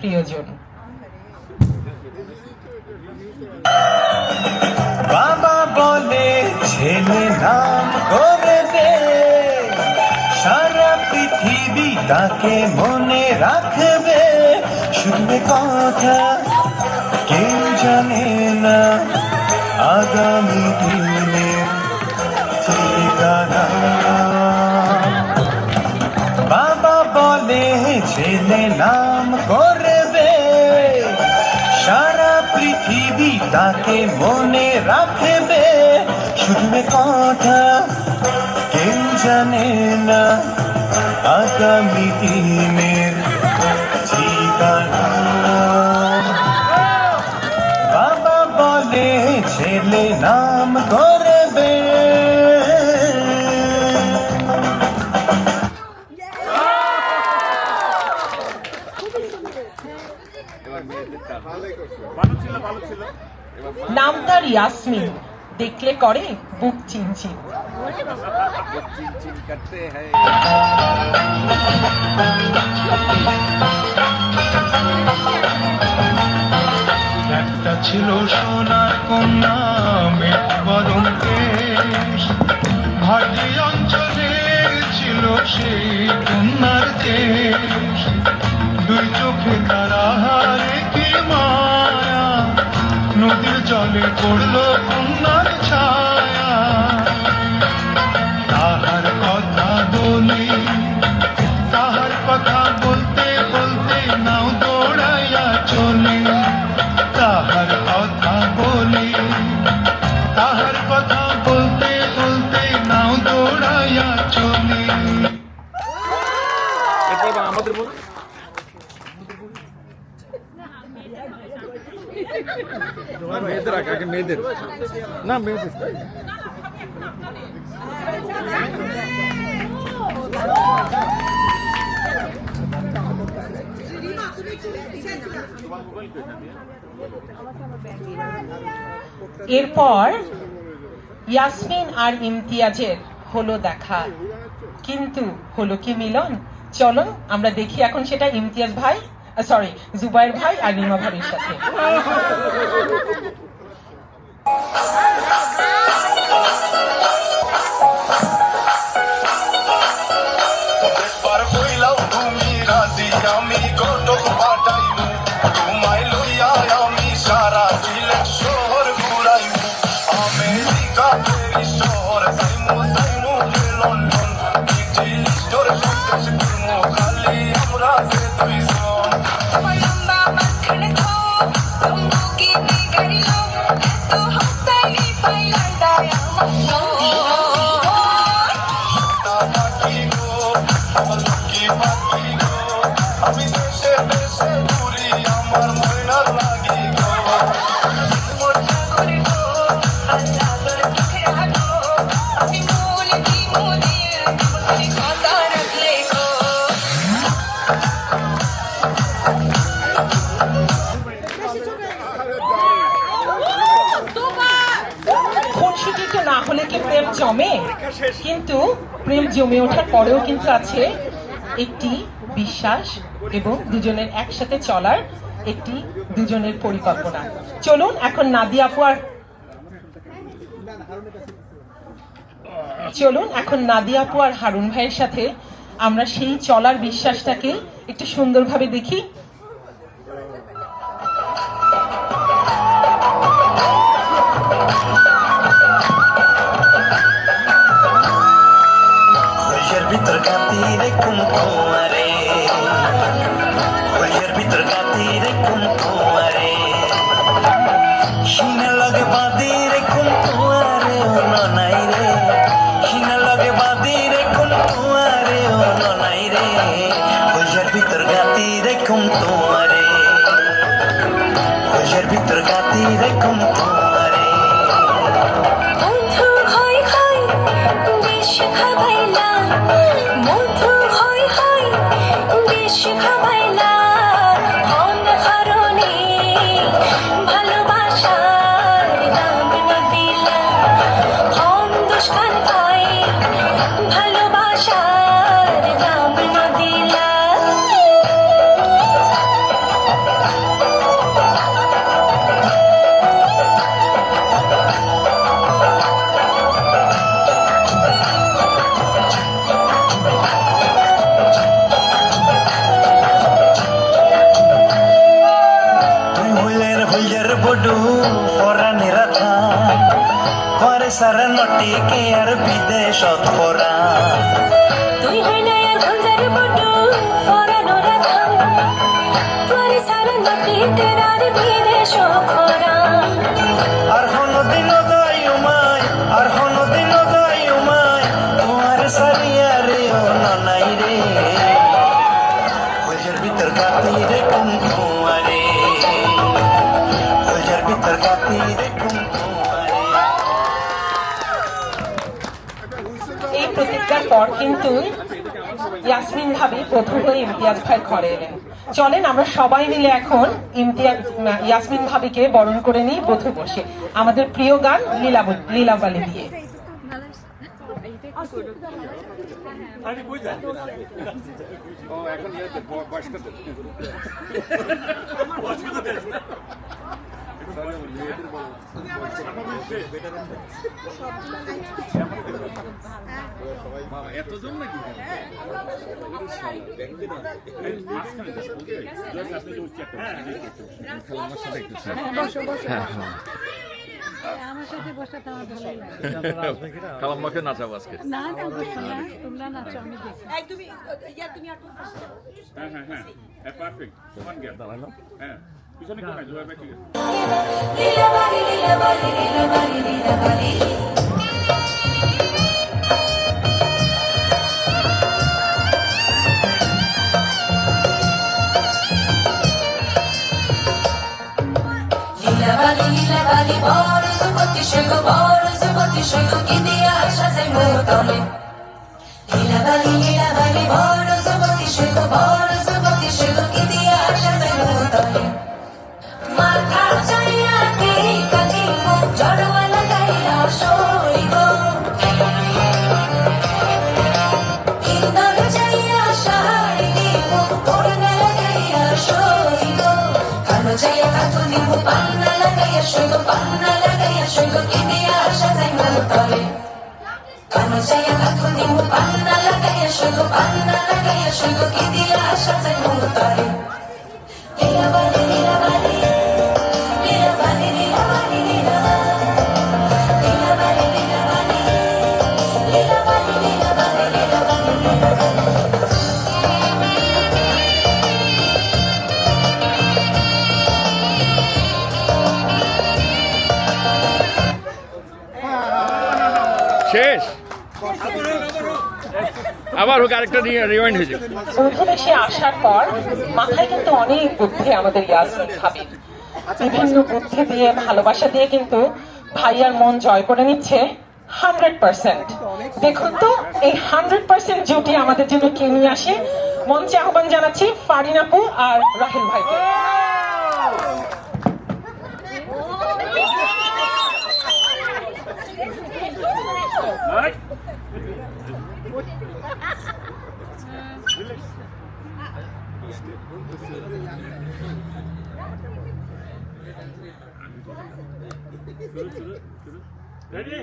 প্রিয়জন। বাবা বলে ছেলে নাম করবে, সারা পৃথিবী তাকে মনে রাখবে। শুনবে কথা কেউ জানে না আগামী দিনের ঠিকানা। বাবা বলে ছেলে নাম করবে, সারা পৃথিবী তাকে মনে রাখবে। শুনবে কথা কেউ জানে না আগামী দিনের ঠিকানা। বাবা বলে ছেলে নাম করবে। নাম তার ইয়াসমিন, দেখলে করে বুক চিনচিন। একটা ছিল সোনার কন্যা মেঘ বরণ দেশ, ভাটি অঞ্চলে ছিল সেই কন্যার দেশ। দুই চোখে তারা হারে কি মায়া, নদীর জলে পড়ল কন্যার ছায়া। তাহার কথা বলি, তাহার কথা বলতে বলতে নাও দৌড়াইয়া চলি। তাহার কথা বলি, তাহার কথা বলতে বলতে নাও দৌড়াইয়া চলি। মেয়েদের আগে মেয়েদের না মেয়েদের এরপর ইয়াসমিন আর ইমতিয়াজের হলো দেখা, কিন্তু হলো কি মিলন? চলো আমরা দেখি এখন সেটা ইমতিয়াজ ভাই, সরি জুবাইর ভাই আর রিমা ভাবির সাথে। আমি কটক পাঠাইমু, তোমায় লইয়া আমি সারা সিলেট শহর ঘুরাইমু। আমেরিকা প্যারিস শহর যাইমু, যাইমু লন্ডন, ইটালি স্টোর সন্দেশ করমু, খালি আমরা যে দুইজন। লম্বা মাঝখানে ঘর, লম্বুকিনি গাড়ি লোক, এত হাসতালি পাইলার দায়া পাখি গো, আমার লক্ষ্মী পাখি গো, আমি দেশে দেশে ঘুরি আমার ময়নার লাগি গো। মোটা করে গো, আল্লাহ তোর চোখে রাখো, আমি মনে কি মোদের মনে কথা রাখলে গো। খুনসুটি তো না হলে কি প্রেম জমে? কিন্তু প্রেম জমে ওঠার পরেও কিন্তু আছে একটি বিশ্বাস এবং দুজনের একসাথে চলার একটি দুজনের পরিকল্পনা। চলুন এখন নাদিয়া আপু আর হারুন ভাইয়ের সাথে আমরা সেই চলার বিশ্বাসটাকে একটু সুন্দরভাবে দেখি। ভিতর গাতি রেখুন তোমারে, হইয়ের ভিতর গাতি রেখুন তোমারে, সিনা লগে বাঁধি রেখুন তোমারে ও নাই রে, সিনা লগে বাঁধি রেখুন তোমারে ও নাই রে, হইয়ের ভিতর গাতি রেখুন তোমারে, হইয়ের ভিতর গাতি রেখুন তোমারে। বন্ধু হয় হয় বেশ খাবাইলা, বন্ধু হয় হয় বেশ খাবাইলা, কোন কারণে ভালোবাসার দাম না দিলা, কোন দুষ্কান পাই ভালোবাসার দাম না দিলা। সারা নটি কে আর বিদেশত পরা তুই হয় না আর খঞ্জার বটু ফরানো রাখাম তোরে সারা নটি তেরার বিদেশ খরা আর হনো দিন যাই উমাই আর হনো দিন যাই উমাই তোমার সারিয়া রে ও নাই রে ফুলজার ভিতর গাতি রে কুমকুমারে ফুলজার ভিতর গাতি রে কুমকুমারে এই প্রতিজ্ঞার পর কিন্তু ইয়াসমিন ভাবি প্রথম হয়ে ইমতিয়াজ ভাই ঘরে এলেন। চলেন আমরা সবাই মিলে এখন ইয়াসমিন ভাবিকে বরণ করে নিই বধূ বসে আমাদের প্রিয় গান লীলাবালি দিয়ে। ও এখন ইয়েতে বয়স্কদের এতজন নাকি খেলানোর সাথে একটু আমার সাথে বসে তো আমার ভালো লাগে খালাম্মাকে নাচাবো আজকে না না বসো না তোমরা নাচো আমি দেখি হ্যাঁ হ্যাঁ হ্যাঁ হ্যাঁ পারফেক্ট সমান গ্যাপ দাঁড়ানো হ্যাঁ পিছনে কোন নাই জোয়াবে ঠিক আছে লীলাবালি লীলাবালি লীলাবালি লীলাবালি লীলাবালি লীলাবালি বড় সুপতি সৈগ কি দিয়া সাজাই মোতলে লীলাবালি লীলাবালি বড় সুপতি সৈগ কি দিয়া সাজাই মোতলে মাথা চাইয়া কে কালি মুখ জড়ওয়া লাগাইয়া সইব ইন্দর চাইয়া শাড়ি দিব ওড়না লাগাইয়া সইব কালো চাইয়া কাতু দিব পান্না লাগাইয়া সইব কি দিয়া সাজাই মোতলে কালো চাইয়া কাতু দিব পান্না লাগাইয়া সইব কি দিয়া সাজাই মোতলে লীলাবালি লীলাবালি লীলাবালি লীলাবালি লীলাবালি লীলাবালি লীলাবালি লীলাবালি শেষ আবার হোক আরেকটা রিওয়াইন্ড হয়েছে বধূবেশে আসার পর মাথায় কিন্তু অনেক বুদ্ধি আমাদের ইয়াসমিন ভাবির বিভিন্ন বুদ্ধি দিয়ে ভালোবাসা দিয়ে কিন্তু ভাইয়ার মন জয় করে নিচ্ছে 100%। দেখুন তো এই 100% জুটি আমাদের জন্য কে নিয়ে আসে। মঞ্চে আহ্বান জানাচ্ছি ফারিন আপু আর রাহেল ভাইকে। রেডি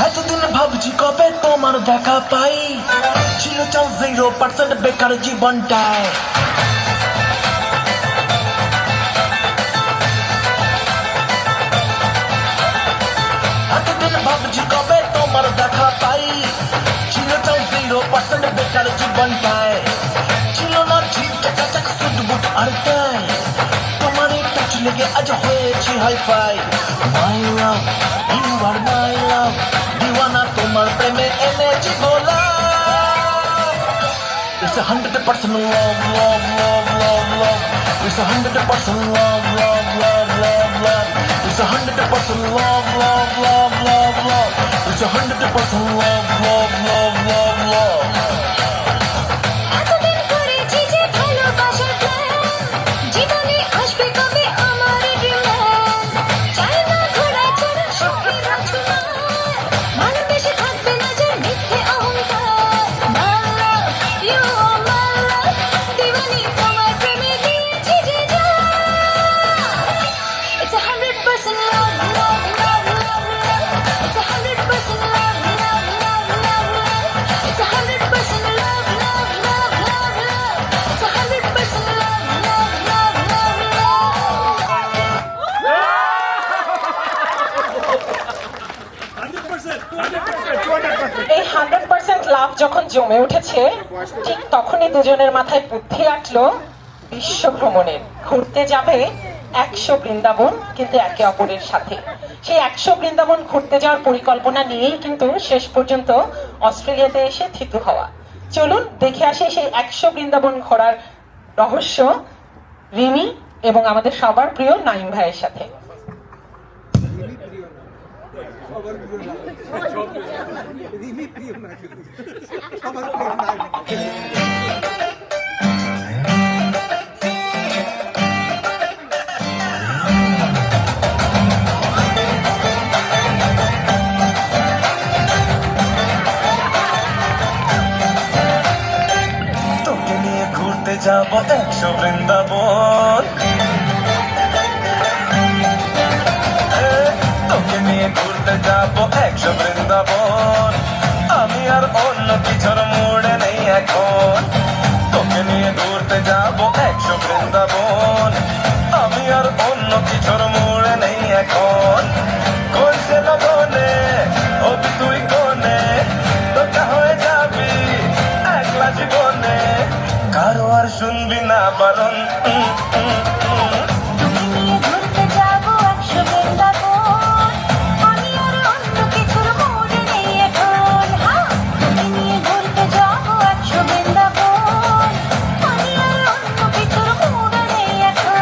এতদিন ভাবছি কবে তোমার দেখা পাই ছিল চাও 0% বেকার জীবনটায় এতদিন ভাবছি কবে তোমার দেখা পাই ছিল চাও 0% বেকার জীবনটায় ছিল না ঠিক চাকাচাক সুটবুট আর তাই তোমার টাচ লেগে আজ হয়েছি hi fi my love you are my love দিওয়ানা তোমার প্রেমে এনেছি গোলা It's 100% love, love, love, love, love. It's 100% love, love, love, love, love. It's 100% love, love, love, love, love. It's 100% love, love, love, love, love. এতদিন করেছি যে ভালোবাসার plan জীবনে আসবে কবে আমার ডিমান্ড চাই না ঘোড়া চড়া সুখী রাজকুমার ভালোবেসে থাকবে না যে মিথ্যে অহংকার মাই লাভ ইউ মাই লাভ দিওয়ানি তোমার প্রেমে দিয়েছি যে জান It's 100% love, love, love, love, love. It's 100% love. লাভ যখন জমে উঠেছে, ঠিক তখনই দুজনের মাথায় বুদ্ধি আটলো বিশ্ব ভ্রমণের। ঘুরতে যাবে 100 বৃন্দাবন, কিন্তু একে অপরের সাথে। সেই 100 বৃন্দাবন ঘুরতে যাওয়ার পরিকল্পনা নিয়েই কিন্তু শেষ পর্যন্ত অস্ট্রেলিয়াতে এসে থিতু হওয়া। চলুন দেখে আসি সেই 100 বৃন্দাবন ঘোরার রহস্য রিমি এবং আমাদের সবার প্রিয় নাইম ভাইয়ের সাথে। তোকে নিয়ে ঘুরতে যাবো 100 বৃন্দাবন, তোকে নিয়ে ঘুরতে যাবো 100 বৃন্দাবন। আমি আর অন্য কিছুর মুড়ে নেই এখন। তোকে নিয়ে ঘুরতে যাবো 100 বৃন্দাবন, আমি আর অন্য কিছুর মুড়ে নেই এখন। কইছে লগনে হবি তুই কোনে, তোকা হয়ে যাবি একলা জীবনে, কারো আর শুনবি না বারণ। তোকে নিয়ে ঘুরতে যাবো 100 বৃন্দাবন, আমি আর অন্য কিছুর মোড়ে নেই এখন। হ্যাঁ, তোকে নিয়ে ঘুরতে যাবো 100 বৃন্দাবন, আমি আর অন্য কিছুর মোড়ে নেই এখন।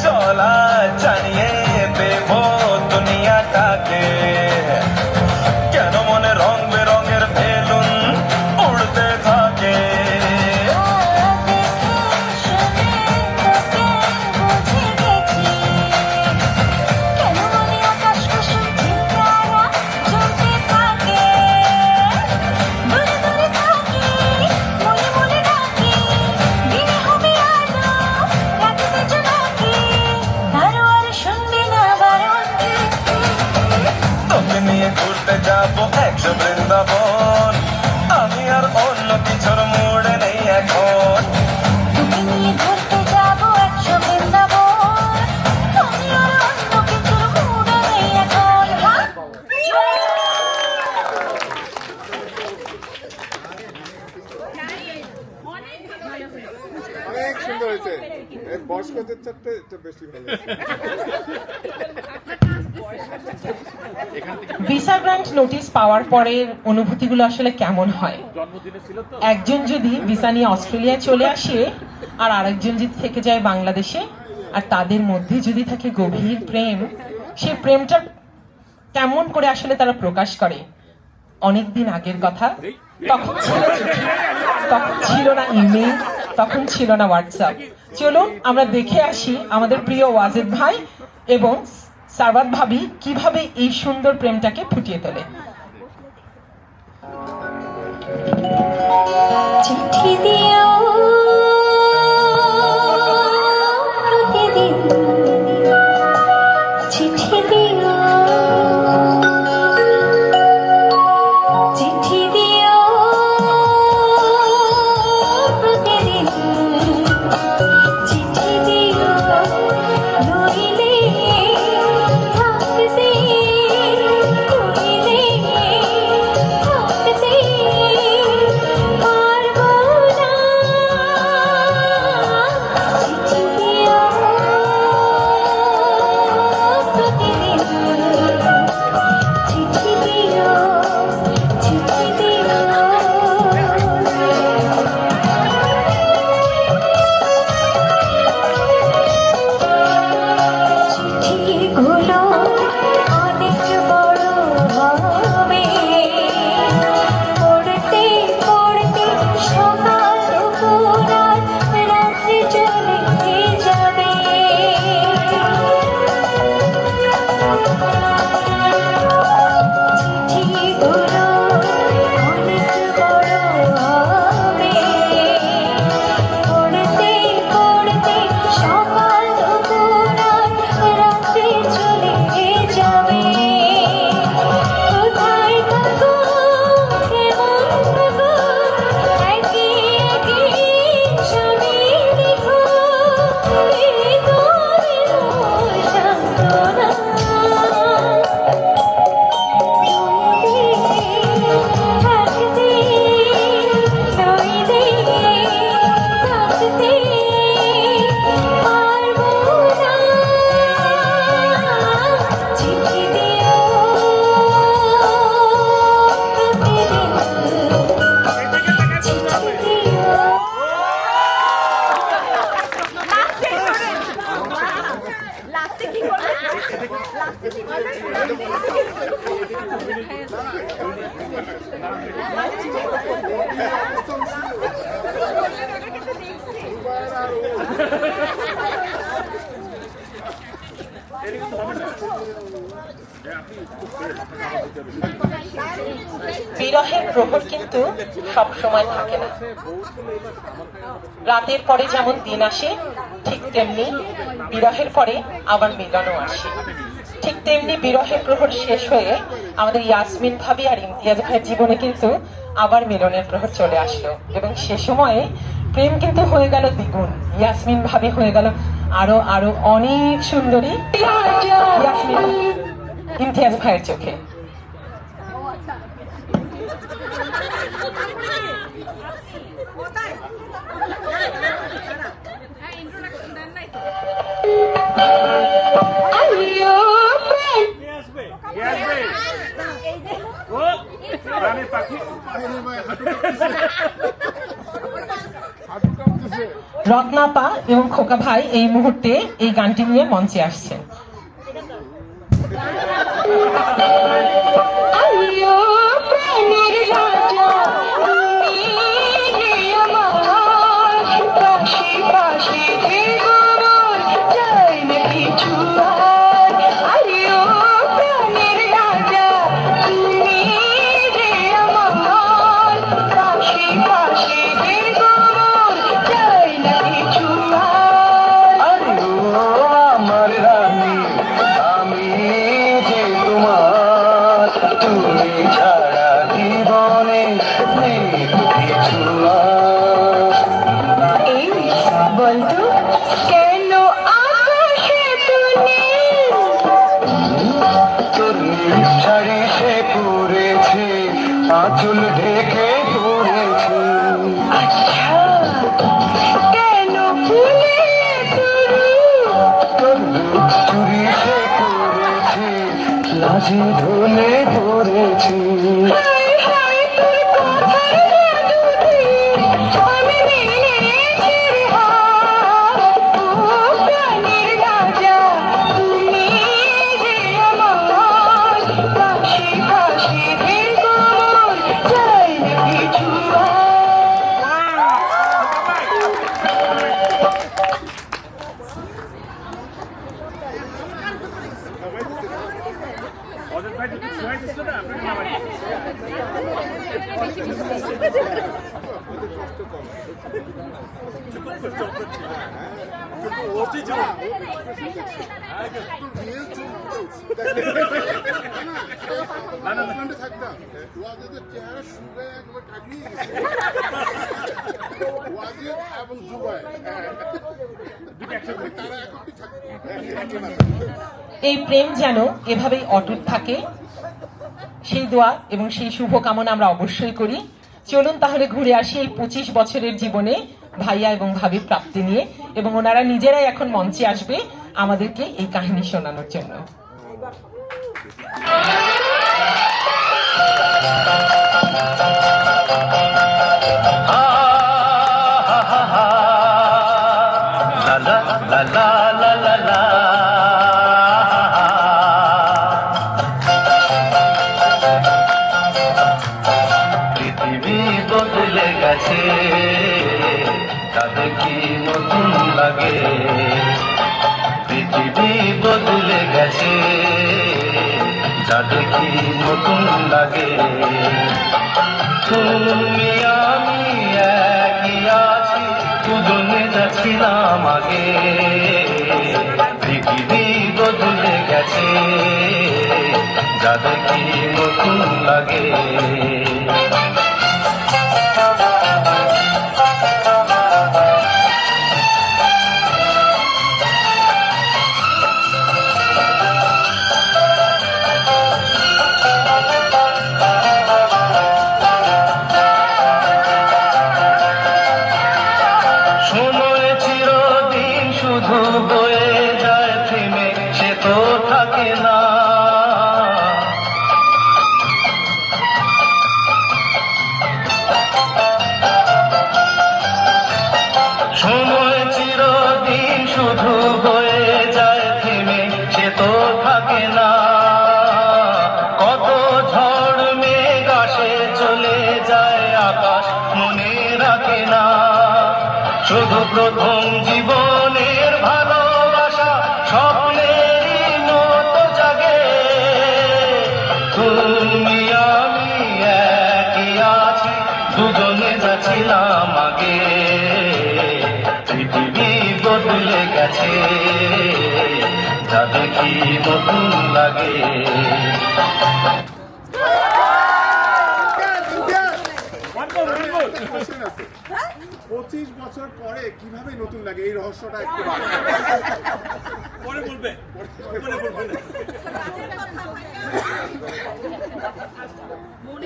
চলা জানিয়ে দেব দুনিয়াটাকে, কেন মনে রং বেরঙের বেলুন উড়তে থাকে। তোকে নিয়ে ঘুরতে যাবো 100 বৃন্দাবন, আমি আর অন্য কিছুর মুড়ে নেই এখন। তোকে নিয়ে ঘুরতে যাবো 100 বৃন্দাবন, আমি আর অন্য কিছুর মোড়ে নেই এখন। অনেক সুন্দর হয়েছে। এর বয়স্কদের চারটে এটা বেশি ভালো হয়েছে। ভিসা গ্রান্ট নোটিশ পাওয়ার পরের অনুভূতিগুলো আসলে কেমন হয়? একজন যদি ভিসা নিয়ে অস্ট্রেলিয়ায় চলে আসে আর আরেকজন যদি থেকে যায় বাংলাদেশে, আর তাদের মধ্যে যদি থাকে গভীর প্রেম, সেই প্রেমটা কেমন করে আসলে তারা প্রকাশ করে? অনেকদিন আগের কথা, তখন ছিল না ইমেল, তখন ছিল না হোয়াটসঅ্যাপ। চলুন আমরা দেখে আসি আমাদের প্রিয় ওয়াজেদ ভাই এবং সারওয়াত ভাবি কিভাবে এই সুন্দর প্রেমটাকে ফুটিয়ে তোলে। চিঠি দিও প্রতিদিন, চিঠি দিও, চিঠি দিও প্রতিদিন, চিঠি দিও নইলে থাকতে, কইলে থাকতে বিরহের প্রহর কিন্তু সব সময় থাকে না। রাতের পরে যেমন দিন আসে, ঠিক তেমনি বিরহের পরে আবার মিলনও আসে। ঠিক তেমনি বিরহের প্রহর শেষ হয়ে আমাদের ইয়াসমিন ভাবি আর ইমতিয়াজ ভাইয়ের জীবনে কিন্তু আবার মিলনের প্রহর চলে আসলো, এবং সে সময়ে প্রেম কিন্তু হয়ে গেল দ্বিগুণ। ইয়াসমিন ভাবি হয়ে গেল আরো আরো অনেক সুন্দরী ইয়াসমিন ইমতিয়াজ ভাইয়ের চোখে। প্রাণের পাখি রত্নাপা এবং খোকা ভাই এই মুহূর্তে এই গানটি নিয়ে মঞ্চে আসছেন। আমার রানী, আমি যে তোমার, তুমি ছাড়া জীবনে নেই কিছু আর। এই বলতো কেন আকাশে তুমি তোর নীল শাড়ি সে পরেছে, আঁচল ঢেকে পড়েছে। আচ্ছা কেন ফুলে তোর দুধ চুরি সে করেছে, লাজে ধনে পড়েছে। হায় হায় তোর কথার জাদুতে আমি মিলেছি রে হাত। ও প্রাণের রাজা তুমি যে আমার, পাশে পাশে থেকো মোর, চাই না কিছু আর। অজয় ভাই যদি ছুঁয়াই দিচ্ছিল না আপনাকে নামাই থাকতাম ওয়াজেদের চেহারা শুনে একবার কাটিয়ে গেছে ওয়াজেদ এবং জুবাই তারা একটি থাকতো। এই প্রেম যেন এভাবেই অটুট থাকে, সেই দোয়া এবং সেই শুভকামনা আমরা অবশ্যই করি। চলুন তাহলে ঘুরে আসি এই 25 বছরের জীবনে ভাইয়া এবং ভাবির প্রাপ্তি নিয়ে, এবং ওনারা নিজেরাই এখন মঞ্চে আসবে আমাদেরকে এই কাহিনী শোনানোর জন্য। লা লা লা লা লা লা। পৃথিবী বদলে গেছে, তাদের কি নতুন লাগে। পৃথিবী বদলে গেছে, যাদের কি নতুন লাগে। তুমি আমি একই আছি, দুজনে যাচ্ছিলাম আগে। পৃথিবী বদলে গেছে, যাদের কি নতুন লাগে। সময় চিরদিন শুধু বয়ে যায় থেমে, সে তো থাকে না। শুধু প্রথম জীবনের ভালোবাসা স্বপ্নেরই মতো জাগে তুমি আমি একই আছি দুজনে যাচ্ছিলাম আগে পৃথিবী বদলে গেছে যা দেখি নতুন লাগে Question আছে। 25 বছর পরে কিভাবে নতুন লাগে এই রহস্যটা একটু পরে বলবে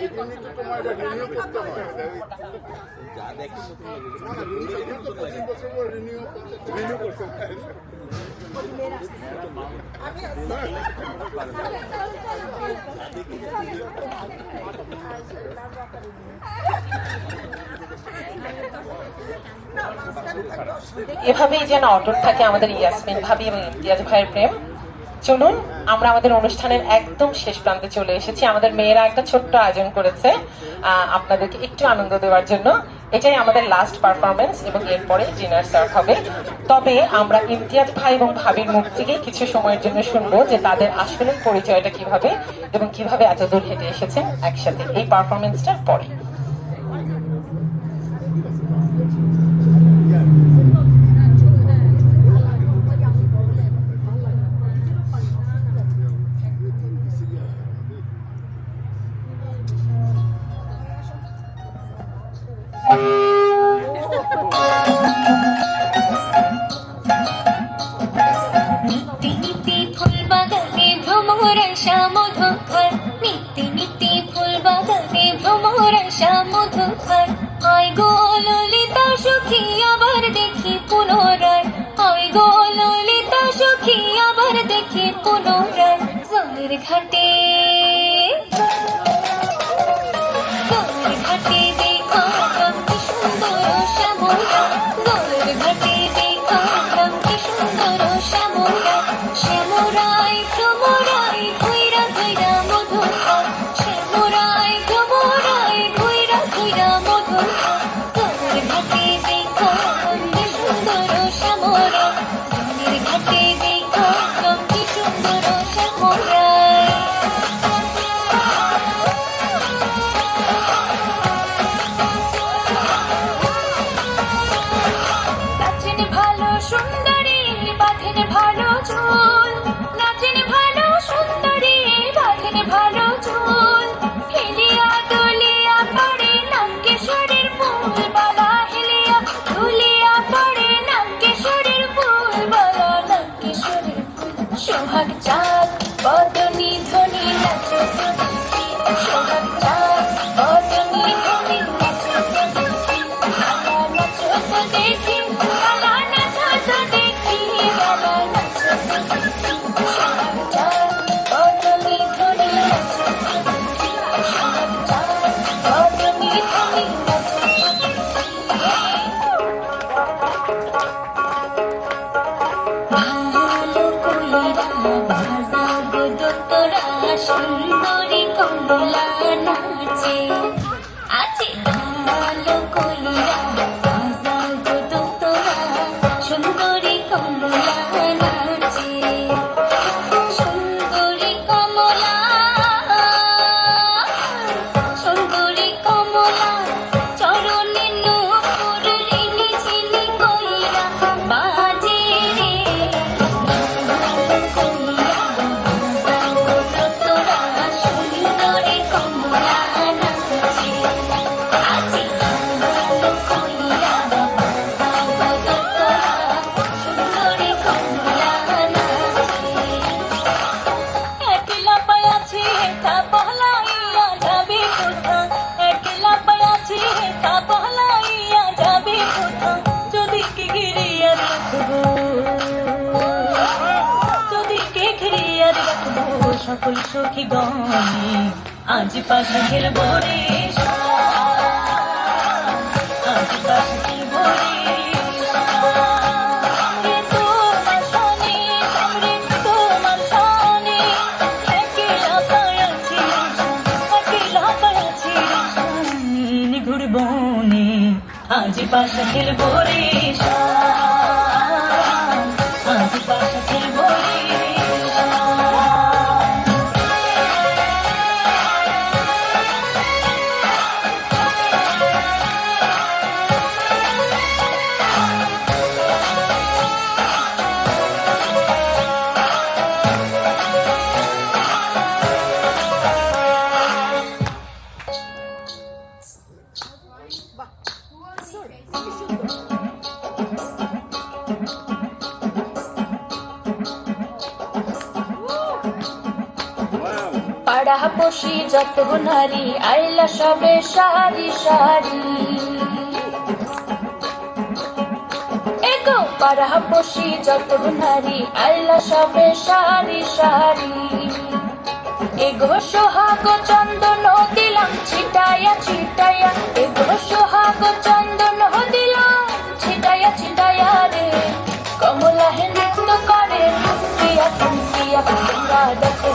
এই জন্যই তো তোমার এটা renew করতে হয়। না, না, renew তো 25 বছর পর renew করতে হয়। এভাবেই যেন অটুট থাকে আমাদের ইয়াসমিন ভাবি এবং ইমতিয়াজ ভাইয়ের প্রেম। চলুন আমরা আমাদের অনুষ্ঠানের একদম শেষ প্রান্তে চলে এসেছি। আমাদের মেয়েরা একটা ছোট্ট আয়োজন করেছে আপনাদেরকে একটু আনন্দ দেওয়ার জন্য। এটাই আমাদের লাস্ট পারফরমেন্স এবং এরপরে ডিনার সার্ভ হবে। তবে আমরা ইমতিয়াজ ভাই এবং ভাবির মুখ থেকে কিছু সময়ের জন্য শুনবো যে তাদের আসলে পরিচয়টা কিভাবে এবং কিভাবে এত দূর হেঁটে এসেছেন একসাথে এই পারফরমেন্সটার পরে। নীতি ফুল বাগানে ভ্রমরাশা মধুকর নীতি নীতি ফুল বাগানে ভ্রমরাশা মধুকর আয় গো ললিতা সখী আবার দেখি পুনরায় আয় গো ললিতা সখী আবার দেখি পুনরায় জলের ঘাটে দেখালাম কি সুন্দর শ্যামলা জলের ঘাটে দেখালাম কি সুন্দর শ্যামলা শ্যামরাই ভ্রমরাই ঘুইরা ঘুইরা মধুকর শ্যামরাই ভ্রমরাই ঘুইরা ঘুইরা মধুকর জলের ঘাটে দেখালাম কি সুন্দর শ্যামলা জলের ঘাটে দেখালাম কি সুন্দর শ্যামলা নাচেন ভালো সুন্দরী বাঁধেন ভালো চুল নাচেন ভালো সুন্দরী বাঁধেন ভালো চুল হেলিয়া দুলিয়া পড়ে নাগেশ্বরের ফুল বালা হেলিয়া দুলিয়া পড়ে নাগেশ্বরের ফুল বালা নাগেশ্বরের ফুল সোহাগ চাঁদ বদনী ধ্বনি নাচো দেখি সোহাগ চাঁদ বদনী ধ্বনি নাচো দেখি বালা নাচো দেখি বালা নাচো দেখি বালা নাচো দেখি সোহাগ চাঁদ বদনী ধ্বনি নাচো দেখি সোহাগ চাঁদ বদনী ধ্বনি নাচো ভালো কইরা বাজাও গো দোতরা সুন্দরী কমলা নাচে আছে ভালো কইরা বাজাও গো দোতরা সুন্দরী কমলা নাচে সুন্দরী কমলা সুন্দরী কমলা চরণে নূপুর রিনি ঝিনি কইরা বাজে রে কইরা বাজাও গো দোতরা সুন্দরী কমলা নাচে আছে ভালো কইরা বাজাও গো দোতরা সুন্দরী কমলা নাচে একলা পায়াছি হেতা বহলাইয়া যাবে কোথা একলা পায়াছি হেতা বহলাইয়া যাবে কোথা যদি কে ঘিরিয়া রাখবো যদি কে ঘিরিয়া রাখবো সকল সখী গণে আজ পাশে খেলবো রে আজ পাশে খেলবো রে সামনে তোমার সনে সামনে তোমার সনে একলা পায়াছি নিঘুর বনে আজ বাসা খেলবো রে আজ বাসা খেলবো রে পাড়াপড়শি যত নারী আইলা সবে সারি সারি এগো পাড়াপড়শি যত নারী আইলা সবে সারি সারি এগো সোহাগ চন্দন দিলাম ছিটাইয়া ছিটাইয়া